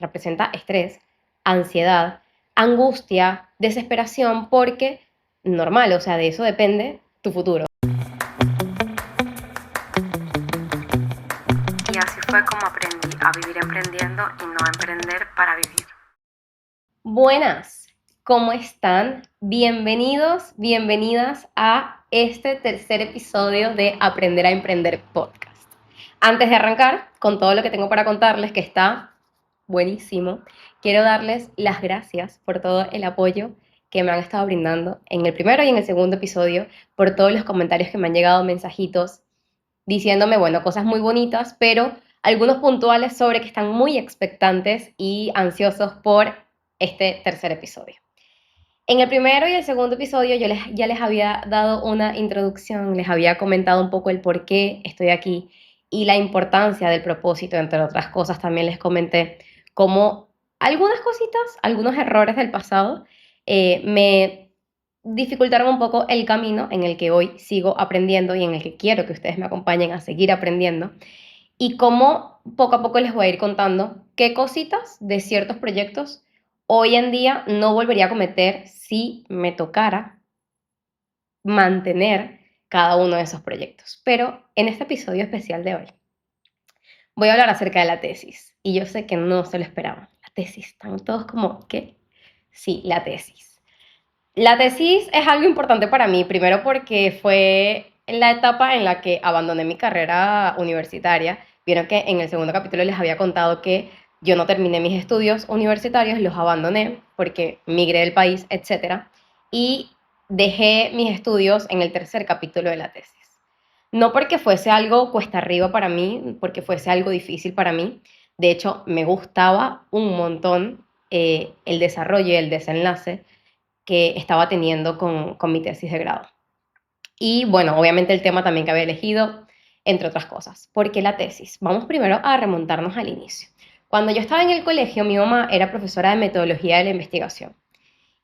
representa estrés, ansiedad, angustia, desesperación, porque normal, o sea, de eso depende tu futuro. Y así fue como aprendí a vivir emprendiendo y no a emprender para vivir. Buenas, ¿cómo están? Bienvenidos, bienvenidas a este tercer episodio de Aprender a Emprender Podcast. Antes de arrancar con todo lo que tengo para contarles, que está buenísimo, quiero darles las gracias por todo el apoyo que me han estado brindando en el primero y en el segundo episodio, por todos los comentarios que me han llegado, mensajitos, diciéndome, bueno, cosas muy bonitas, pero algunos puntuales sobre que están muy expectantes y ansiosos por este tercer episodio. En el primero y el segundo episodio ya les había dado una introducción, les había comentado un poco el por qué estoy aquí y la importancia del propósito, entre otras cosas. También les comenté cómo algunas cositas, algunos errores del pasado me dificultaron un poco el camino en el que hoy sigo aprendiendo y en el que quiero que ustedes me acompañen a seguir aprendiendo, y cómo poco a poco les voy a ir contando qué cositas de ciertos proyectos hoy en día no volvería a cometer si me tocara mantener cada uno de esos proyectos. Pero en este episodio especial de hoy voy a hablar acerca de la tesis, y yo sé que no se lo esperaban. La tesis, están todos como, ¿qué? Sí, la tesis. La tesis es algo importante para mí, primero porque fue la etapa en la que abandoné mi carrera universitaria. Vieron que en el segundo capítulo les había contado que yo no terminé mis estudios universitarios, los abandoné porque migré del país, etcétera, y dejé mis estudios en el tercer capítulo de la tesis. No porque fuese algo cuesta arriba para mí, porque fuese algo difícil para mí. De hecho, me gustaba un montón el desarrollo y el desenlace que estaba teniendo con mi tesis de grado. Y bueno, obviamente el tema también que había elegido, entre otras cosas. ¿Por qué la tesis? Vamos primero a remontarnos al inicio. Cuando yo estaba en el colegio, mi mamá era profesora de metodología de la investigación.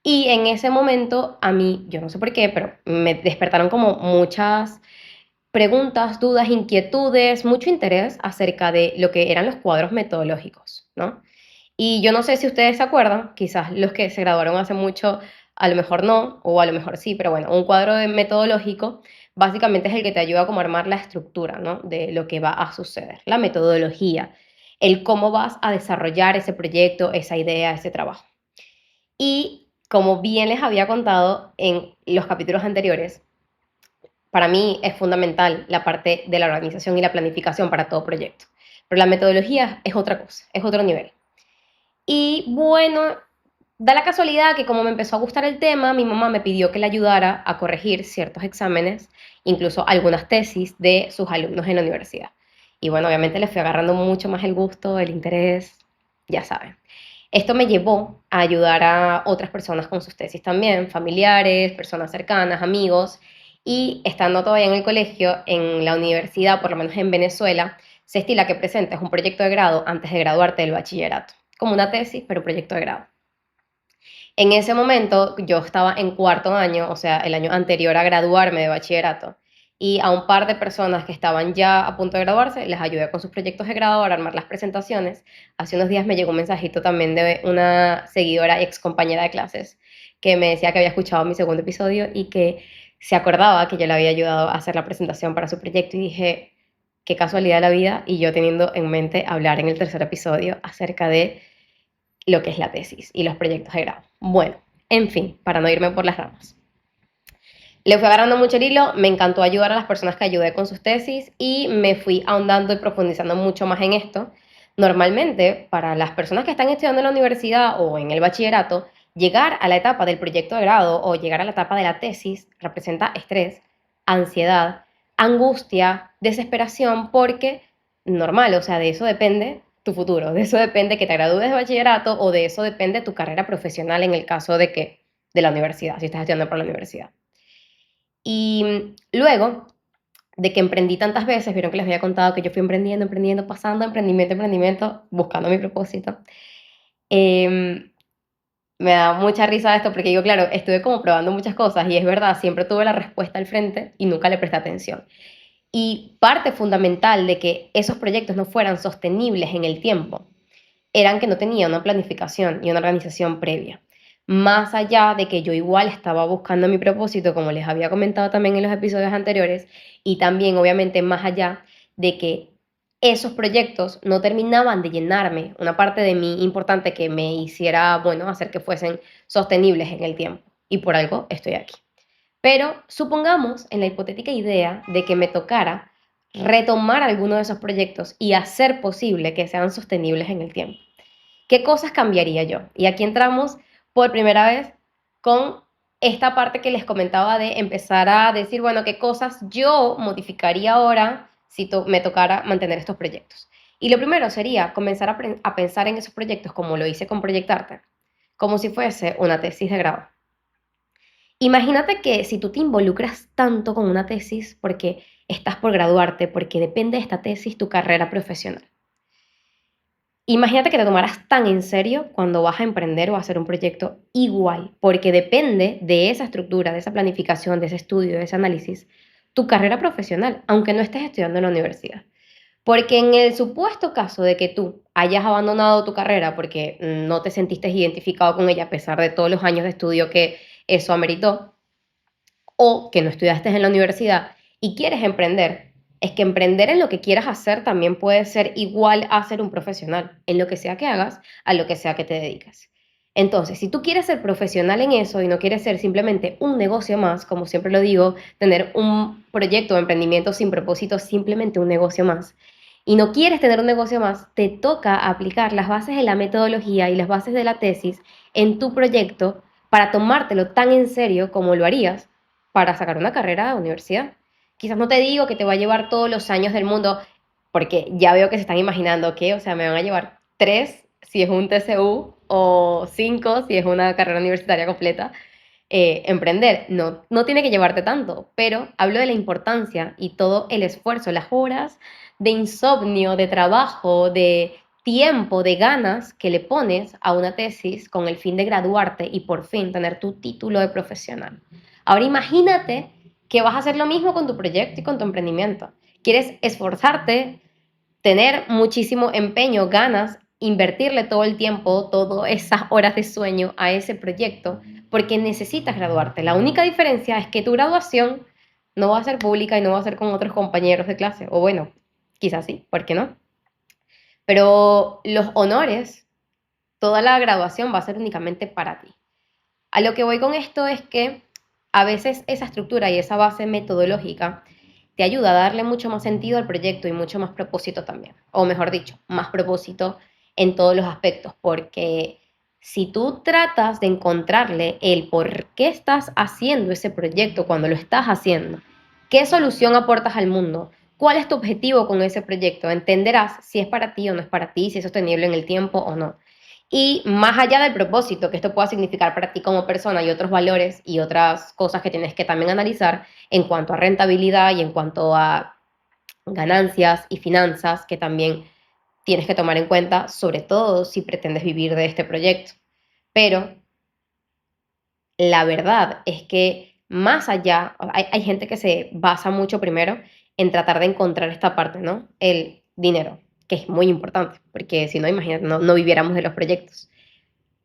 Y en ese momento a mí, yo no sé por qué, pero me despertaron como muchas preguntas, dudas, inquietudes, mucho interés acerca de lo que eran los cuadros metodológicos, ¿no? Y yo no sé si ustedes se acuerdan, quizás los que se graduaron hace mucho, a lo mejor no, o a lo mejor sí, pero bueno, un cuadro metodológico básicamente es el que te ayuda como a armar la estructura, ¿no? De lo que va a suceder, la metodología, el cómo vas a desarrollar ese proyecto, esa idea, ese trabajo. Y como bien les había contado en los capítulos anteriores, para mí es fundamental la parte de la organización y la planificación para todo proyecto. Pero la metodología es otra cosa, es otro nivel. Y bueno, da la casualidad que como me empezó a gustar el tema, mi mamá me pidió que le ayudara a corregir ciertos exámenes, incluso algunas tesis de sus alumnos en la universidad. Y bueno, obviamente le fui agarrando mucho más el gusto, el interés, ya saben. Esto me llevó a ayudar a otras personas con sus tesis también, familiares, personas cercanas, amigos, y estando todavía en el colegio, en la universidad, por lo menos en Venezuela, se estila que presentes un proyecto de grado antes de graduarte del bachillerato, como una tesis, pero proyecto de grado. En ese momento yo estaba en cuarto año, o sea, el año anterior a graduarme de bachillerato, y a un par de personas que estaban ya a punto de graduarse les ayudé con sus proyectos de grado a armar las presentaciones. Hace unos días me llegó un mensajito también de una seguidora, ex compañera de clases, que me decía que había escuchado mi segundo episodio y que se acordaba que yo le había ayudado a hacer la presentación para su proyecto, y dije, qué casualidad de la vida, y yo teniendo en mente hablar en el tercer episodio acerca de lo que es la tesis y los proyectos de grado. Bueno, en fin, para no irme por las ramas. Le fui agarrando mucho el hilo, me encantó ayudar a las personas que ayudé con sus tesis y me fui ahondando y profundizando mucho más en esto. Normalmente, para las personas que están estudiando en la universidad o en el bachillerato, llegar a la etapa del proyecto de grado o llegar a la etapa de la tesis representa estrés, ansiedad, angustia, desesperación, porque normal, o sea, de eso depende tu futuro, de eso depende que te gradúes de bachillerato o de eso depende tu carrera profesional en el caso de que de la universidad, si estás estudiando por la universidad. Y luego de que emprendí tantas veces, vieron que les había contado que yo fui emprendiendo, emprendiendo, pasando emprendimiento, emprendimiento, buscando mi propósito. Eh, Me da mucha risa esto porque digo, claro, estuve como probando muchas cosas y es verdad, siempre tuve la respuesta al frente y nunca le presté atención. Y parte fundamental de que esos proyectos no fueran sostenibles en el tiempo eran que no tenía una planificación y una organización previa. Más allá de que yo igual estaba buscando mi propósito, como les había comentado también en los episodios anteriores, y también obviamente más allá de que esos proyectos no terminaban de llenarme, una parte de mí importante que me hiciera, bueno, hacer que fuesen sostenibles en el tiempo. Y por algo estoy aquí. Pero supongamos en la hipotética idea de que me tocara retomar alguno de esos proyectos y hacer posible que sean sostenibles en el tiempo. ¿Qué cosas cambiaría yo? Y aquí entramos por primera vez con esta parte que les comentaba de empezar a decir, bueno, qué cosas yo modificaría ahora si me tocara mantener estos proyectos. Y lo primero sería comenzar a pensar en esos proyectos como lo hice con Proyectarte, como si fuese una tesis de grado. Imagínate que si tú te involucras tanto con una tesis porque estás por graduarte, porque depende de esta tesis tu carrera profesional. Imagínate que te tomaras tan en serio cuando vas a emprender o a hacer un proyecto igual, porque depende de esa estructura, de esa planificación, de ese estudio, de ese análisis, tu carrera profesional, aunque no estés estudiando en la universidad. Porque en el supuesto caso de que tú hayas abandonado tu carrera porque no te sentiste identificado con ella a pesar de todos los años de estudio que eso ameritó, o que no estudiaste en la universidad y quieres emprender, es que emprender en lo que quieras hacer también puede ser igual a ser un profesional, en lo que sea que hagas, a lo que sea que te dediques. Entonces, si tú quieres ser profesional en eso y no quieres ser simplemente un negocio más, como siempre lo digo, tener un proyecto de emprendimiento sin propósito, simplemente un negocio más, y no quieres tener un negocio más, te toca aplicar las bases de la metodología y las bases de la tesis en tu proyecto para tomártelo tan en serio como lo harías para sacar una carrera de universidad. Quizás no te digo que te va a llevar todos los años del mundo, porque ya veo que se están imaginando que, o sea, me van a llevar 3 si es un TCU o 5 si es una carrera universitaria completa. Emprender no tiene que llevarte tanto, pero hablo de la importancia y todo el esfuerzo, las horas de insomnio, de trabajo, de tiempo, de ganas que le pones a una tesis con el fin de graduarte y por fin tener tu título de profesional. Ahora imagínate que vas a hacer lo mismo con tu proyecto y con tu emprendimiento. Quieres esforzarte, tener muchísimo empeño, ganas, invertirle todo el tiempo, todas esas horas de sueño a ese proyecto, porque necesitas graduarte. La única diferencia es que tu graduación no va a ser pública y no va a ser con otros compañeros de clase, o bueno, quizás sí, ¿por qué no? Pero los honores, toda la graduación va a ser únicamente para ti. A lo que voy con esto es que a veces esa estructura y esa base metodológica te ayuda a darle mucho más sentido al proyecto y mucho más propósito también. O mejor dicho, más propósito en todos los aspectos, porque si tú tratas de encontrarle el por qué estás haciendo ese proyecto cuando lo estás haciendo, qué solución aportas al mundo, cuál es tu objetivo con ese proyecto, entenderás si es para ti o no es para ti, si es sostenible en el tiempo o no. Y más allá del propósito que esto pueda significar para ti como persona y otros valores y otras cosas que tienes que también analizar en cuanto a rentabilidad y en cuanto a ganancias y finanzas que también tienes que tomar en cuenta, sobre todo si pretendes vivir de este proyecto. Pero la verdad es que más allá, hay gente que se basa mucho primero en tratar de encontrar esta parte, ¿no? El dinero, que es muy importante, porque si no, imagínate, no viviéramos de los proyectos.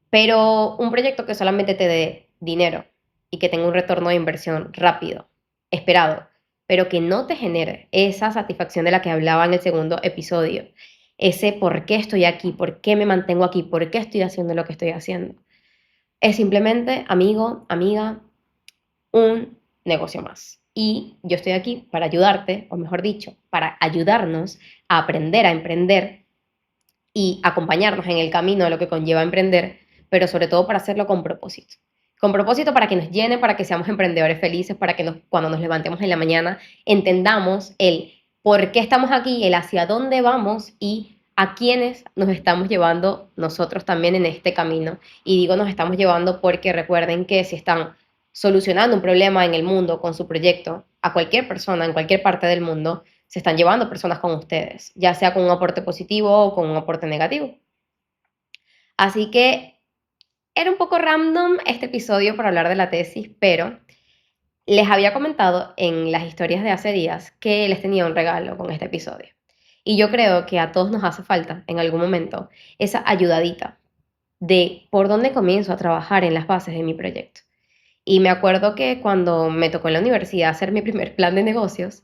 Pero un proyecto que solamente te dé dinero y que tenga un retorno de inversión rápido, esperado, pero que no te genere esa satisfacción de la que hablaba en el segundo episodio, ese por qué estoy aquí, por qué me mantengo aquí, por qué estoy haciendo lo que estoy haciendo. Es simplemente, amigo, amiga, un negocio más. Y yo estoy aquí para ayudarte, o mejor dicho, para ayudarnos a aprender a emprender y acompañarnos en el camino de lo que conlleva emprender, pero sobre todo para hacerlo con propósito. Con propósito para que nos llene, para que seamos emprendedores felices, para que cuando nos levantemos en la mañana entendamos el por qué estamos aquí, el hacia dónde vamos y a quiénes nos estamos llevando nosotros también en este camino. Y digo nos estamos llevando porque recuerden que si están solucionando un problema en el mundo con su proyecto, a cualquier persona en cualquier parte del mundo, se están llevando personas con ustedes, ya sea con un aporte positivo o con un aporte negativo. Así que era un poco random este episodio para hablar de la tesis, pero les había comentado en las historias de hace días que les tenía un regalo con este episodio. Y yo creo que a todos nos hace falta en algún momento esa ayudadita de por dónde comienzo a trabajar en las bases de mi proyecto. Y me acuerdo que cuando me tocó en la universidad hacer mi primer plan de negocios,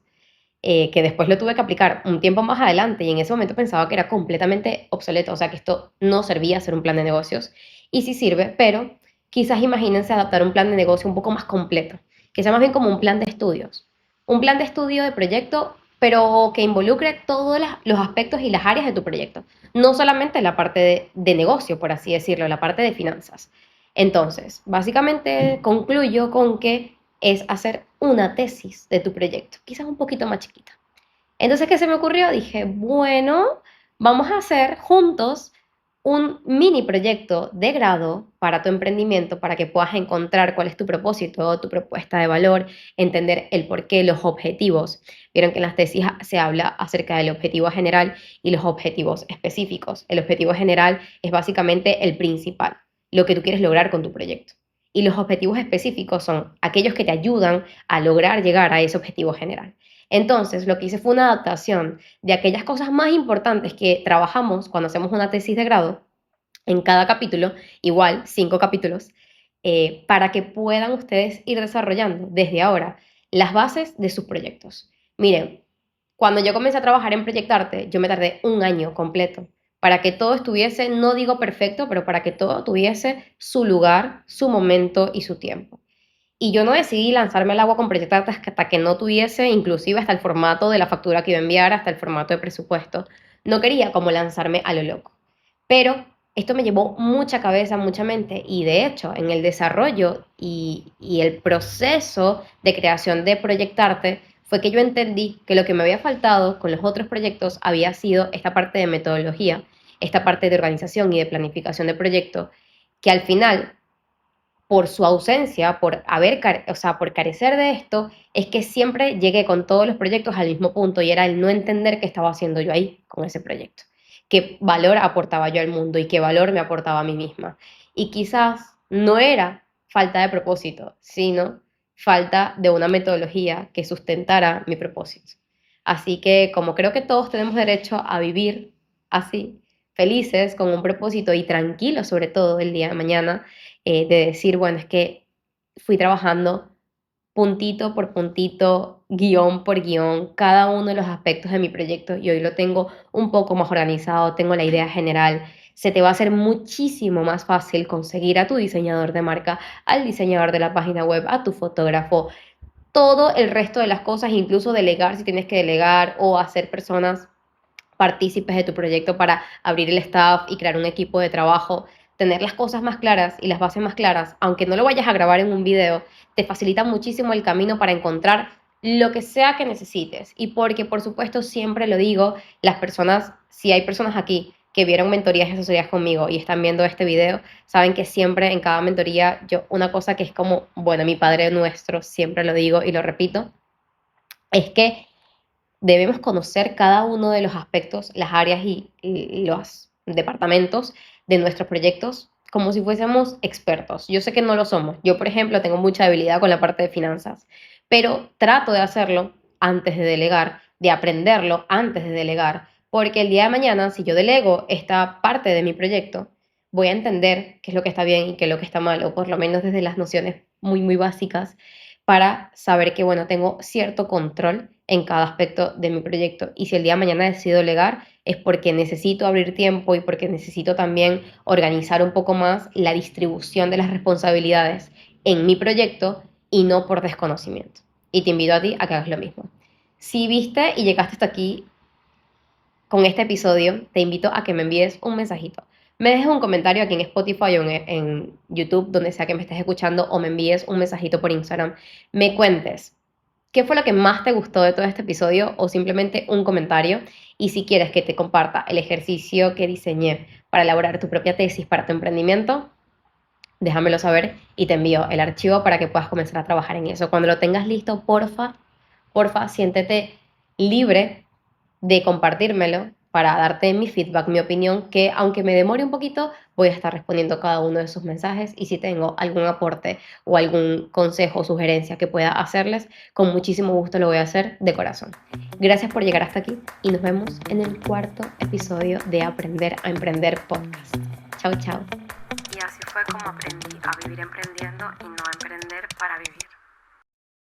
que después lo tuve que aplicar un tiempo más adelante y en ese momento pensaba que era completamente obsoleto, o sea que esto no servía a ser un plan de negocios y sí sirve, pero quizás imagínense adaptar un plan de negocio un poco más completo, que sea más bien como un plan de estudios, un plan de estudio de proyecto, pero que involucre todos los aspectos y las áreas de tu proyecto, no solamente la parte de negocio, por así decirlo, la parte de finanzas. Entonces, básicamente concluyo con que es hacer una tesis de tu proyecto, quizás un poquito más chiquita. Entonces, ¿qué se me ocurrió? Dije, bueno, vamos a hacer juntos un mini proyecto de grado para tu emprendimiento, para que puedas encontrar cuál es tu propósito, tu propuesta de valor, entender el porqué, los objetivos. Vieron que en las tesis se habla acerca del objetivo general y los objetivos específicos. El objetivo general es básicamente el principal, lo que tú quieres lograr con tu proyecto. Y los objetivos específicos son aquellos que te ayudan a lograr llegar a ese objetivo general. Entonces, lo que hice fue una adaptación de aquellas cosas más importantes que trabajamos cuando hacemos una tesis de grado en cada capítulo, igual 5 capítulos, para que puedan ustedes ir desarrollando desde ahora las bases de sus proyectos. Miren, cuando yo comencé a trabajar en Proyectarte, yo me tardé un año completo para que todo estuviese, no digo perfecto, pero para que todo tuviese su lugar, su momento y su tiempo. Y yo no decidí lanzarme al agua con Proyectarte hasta que no tuviese, inclusive hasta el formato de la factura que iba a enviar, hasta el formato de presupuesto. No quería como lanzarme a lo loco. Pero esto me llevó mucha cabeza, mucha mente y de hecho en el desarrollo y el proceso de creación de Proyectarte fue que yo entendí que lo que me había faltado con los otros proyectos había sido esta parte de metodología, esta parte de organización y de planificación de proyecto, que al final por su ausencia, por haber, o sea, por carecer de esto, es que siempre llegué con todos los proyectos al mismo punto y era el no entender qué estaba haciendo yo ahí con ese proyecto, qué valor aportaba yo al mundo y qué valor me aportaba a mí misma. Y quizás no era falta de propósito, sino falta de una metodología que sustentara mi propósito. Así que como creo que todos tenemos derecho a vivir así, felices, con un propósito y tranquilos sobre todo el día de mañana, de decir, bueno, es que fui trabajando puntito por puntito, guión por guión, cada uno de los aspectos de mi proyecto y hoy lo tengo un poco más organizado, tengo la idea general. Se te va a hacer muchísimo más fácil conseguir a tu diseñador de marca, al diseñador de la página web, a tu fotógrafo, todo el resto de las cosas, incluso delegar si tienes que delegar o hacer personas partícipes de tu proyecto para abrir el staff y crear un equipo de trabajo, tener las cosas más claras y las bases más claras, aunque no lo vayas a grabar en un video, te facilita muchísimo el camino para encontrar lo que sea que necesites. Y porque, por supuesto, siempre lo digo, las personas, si hay personas aquí que vieron mentorías y asesorías conmigo y están viendo este video, saben que siempre en cada mentoría, yo una cosa que es como, bueno, mi Padre Nuestro, siempre lo digo y lo repito, es que debemos conocer cada uno de los aspectos, las áreas y los departamentos de nuestros proyectos como si fuésemos expertos. Yo sé que no lo somos. Yo, por ejemplo, tengo mucha habilidad con la parte de finanzas, pero trato de hacerlo antes de delegar, de aprenderlo antes de delegar, porque el día de mañana, si yo delego esta parte de mi proyecto, voy a entender qué es lo que está bien y qué es lo que está mal, o por lo menos desde las nociones muy, muy básicas para saber que, bueno, tengo cierto control en cada aspecto de mi proyecto. Y si el día de mañana decido legar, es porque necesito abrir tiempo y porque necesito también organizar un poco más la distribución de las responsabilidades en mi proyecto y no por desconocimiento. Y te invito a ti a que hagas lo mismo. Si viste y llegaste hasta aquí con este episodio, te invito a que me envíes un mensajito. Me dejes un comentario aquí en Spotify o en YouTube, donde sea que me estés escuchando, o me envíes un mensajito por Instagram. Me cuentes qué fue lo que más te gustó de todo este episodio o simplemente un comentario. Y si quieres que te comparta el ejercicio que diseñé para elaborar tu propia tesis para tu emprendimiento, déjamelo saber y te envío el archivo para que puedas comenzar a trabajar en eso. Cuando lo tengas listo, porfa, porfa, siéntete libre de compartírmelo para darte mi feedback, mi opinión, que aunque me demore un poquito, voy a estar respondiendo cada uno de sus mensajes y si tengo algún aporte o algún consejo o sugerencia que pueda hacerles, con muchísimo gusto lo voy a hacer de corazón. Gracias por llegar hasta aquí y nos vemos en el 4º episodio de Aprender a Emprender Podcast. Chao, chao. Y así fue como aprendí a vivir emprendiendo y no a emprender para vivir.